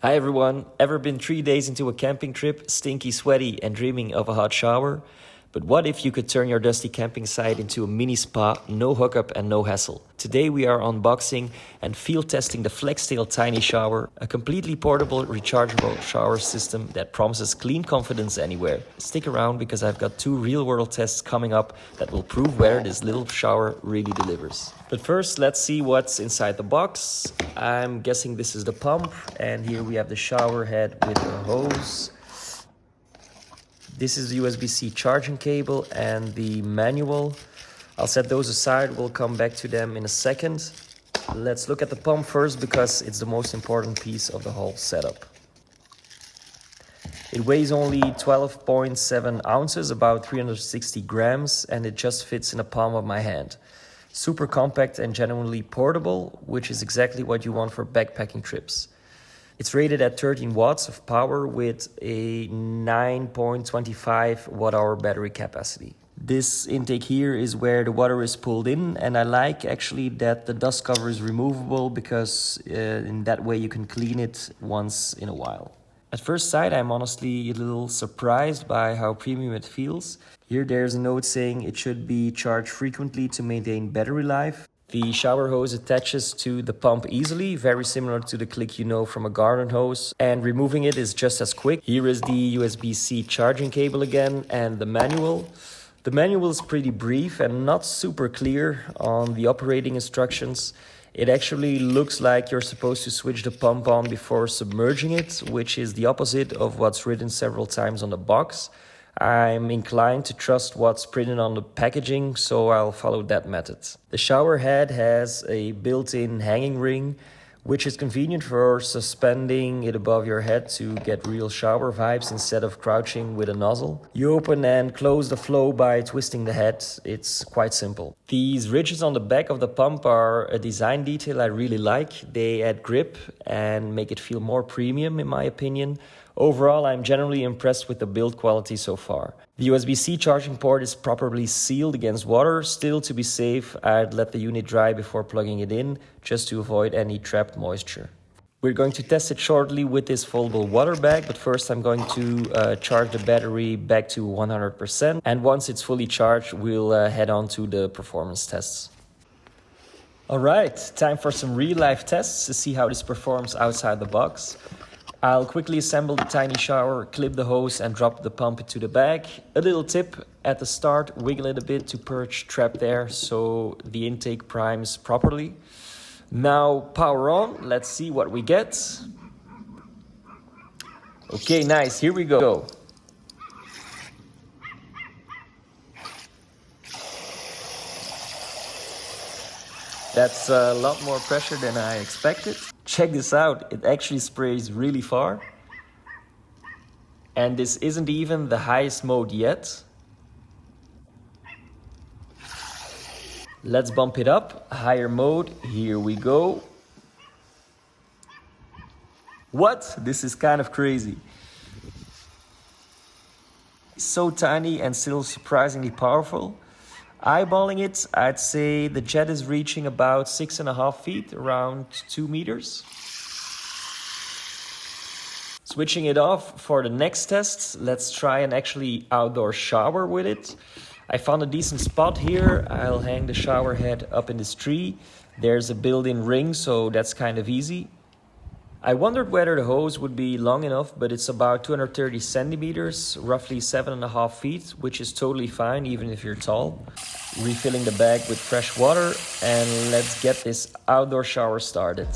Hi everyone, ever been 3 days into a camping trip, stinky, sweaty and dreaming of a hot shower? But what if you could turn your dusty camping site into a mini spa, no hookup and no hassle? Today we are unboxing and field testing the Flextail Tiny Shower, a completely portable, rechargeable shower system that promises clean confidence anywhere. Stick around because I've got 2 real-world tests coming up that will prove whether this little shower really delivers. But first, let's see what's inside the box. I'm guessing this is the pump, and here we have the shower head with the hose. This is the USB-C charging cable and the manual. I'll set those aside, we'll come back to them in a second. Let's look at the pump first because it's the most important piece of the whole setup. It weighs only 12.7 ounces, about 360 grams, and it just fits in the palm of my hand. Super compact and genuinely portable, which is exactly what you want for backpacking trips. It's rated at 13 watts of power with a 9.25 watt-hour battery capacity. This intake here is where the water is pulled in, and I like actually that the dust cover is removable because in that way you can clean it once in a while. At first sight, I'm honestly a little surprised by how premium it feels. Here there's a note saying it should be charged frequently to maintain battery life. The shower hose attaches to the pump easily, very similar to the click you know from a garden hose, and removing it is just as quick. Here is the USB-C charging cable again and the manual. The manual is pretty brief and not super clear on the operating instructions. It actually looks like you're supposed to switch the pump on before submerging it, which is the opposite of what's written several times on the box. I'm inclined to trust what's printed on the packaging, so I'll follow that method. The shower head has a built-in hanging ring, which is convenient for suspending it above your head to get real shower vibes instead of crouching with a nozzle. You open and close the flow by twisting the head. It's quite simple. These ridges on the back of the pump are a design detail I really like. They add grip and make it feel more premium in my opinion. Overall, I'm generally impressed with the build quality so far. The USB-C charging port is properly sealed against water. Still, to be safe, I'd let the unit dry before plugging it in, just to avoid any trapped moisture. We're going to test it shortly with this foldable water bag, but first I'm going to charge the battery back to 100%. And once it's fully charged, we'll head on to the performance tests. Alright, time for some real-life tests to see how this performs outside the box. I'll quickly assemble the tiny shower, clip the hose and drop the pump into the bag. A little tip, at the start wiggle it a bit to purge trapped air so the intake primes properly. Now power on, let's see what we get. Okay, nice, here we go. That's a lot more pressure than I expected. Check this out, it actually sprays really far. And this isn't even the highest mode yet. Let's bump it up, higher mode, here we go. What? This is kind of crazy. So tiny and still surprisingly powerful. Eyeballing it, I'd say the jet is reaching about 6.5 feet, around 2 meters. Switching it off for the next test, let's try an actually outdoor shower with it. I found a decent spot here. I'll hang the shower head up in this tree. There's a built-in ring, so that's kind of easy. I wondered whether the hose would be long enough, but it's about 230 centimeters, roughly 7.5 feet, which is totally fine even if you're tall. Refilling the bag with fresh water, and let's get this outdoor shower started.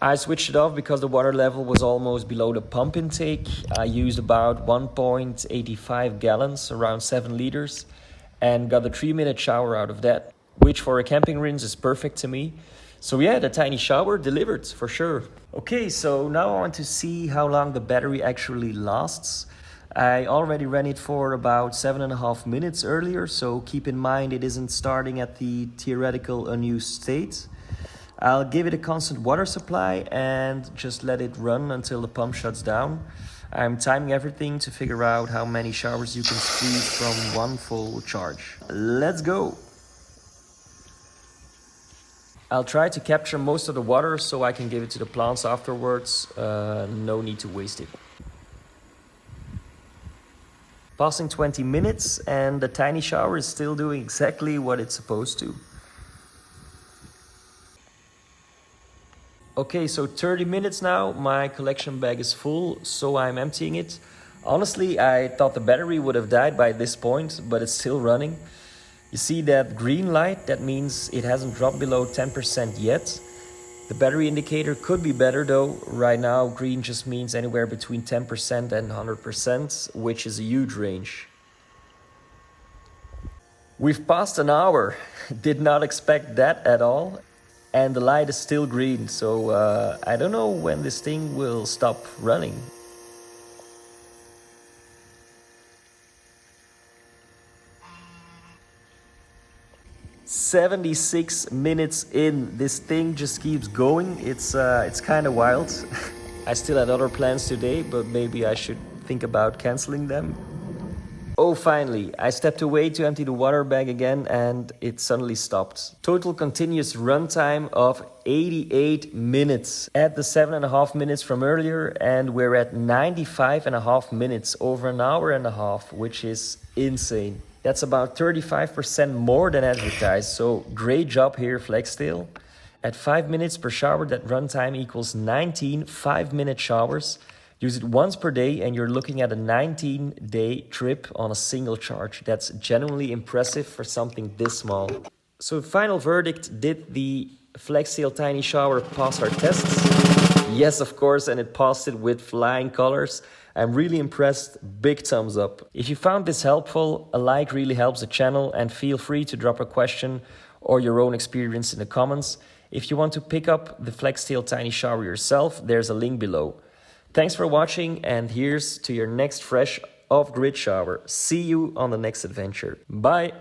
I switched it off because the water level was almost below the pump intake. I used about 1.85 gallons, around 7 liters, and got a 3-minute shower out of that, which for a camping rinse is perfect to me. So yeah, the tiny shower delivered for sure. Okay, so now I want to see how long the battery actually lasts. I already ran it for about 7.5 minutes earlier, so keep in mind it isn't starting at the theoretical unused state. I'll give it a constant water supply and just let it run until the pump shuts down. I'm timing everything to figure out how many showers you can squeeze from one full charge. Let's go! I'll try to capture most of the water so I can give it to the plants afterwards. No need to waste it. Passing 20 minutes and the tiny shower is still doing exactly what it's supposed to. Okay, so 30 minutes now, my collection bag is full, so I'm emptying it. Honestly, I thought the battery would have died by this point, but it's still running. You see that green light? That means it hasn't dropped below 10% yet. The battery indicator could be better though. Right now, green just means anywhere between 10% and 100%, which is a huge range. We've passed an hour. Did not expect that at all. And the light is still green, so I don't know when this thing will stop running. 76 minutes in, this thing just keeps going. It's kind of wild. I still had other plans today, but maybe I should think about canceling them. Oh, finally, I stepped away to empty the water bag again and it suddenly stopped. Total continuous runtime of 88 minutes. Add the 7.5 minutes from earlier and we're at 95.5 minutes, over an hour and a half, which is insane. That's about 35% more than advertised, so great job here, Flextail. At 5 minutes per shower, that runtime equals 19 5-minute showers. Use it once per day and you're looking at a 19-day trip on a single charge. That's genuinely impressive for something this small. So final verdict, did the Flextail Tiny Shower pass our tests? Yes, of course, and it passed it with flying colors. I'm really impressed, big thumbs up. If you found this helpful, a like really helps the channel and feel free to drop a question or your own experience in the comments. If you want to pick up the Flextail Tiny Shower yourself, there's a link below. Thanks for watching and here's to your next fresh off-grid shower. See you on the next adventure. Bye!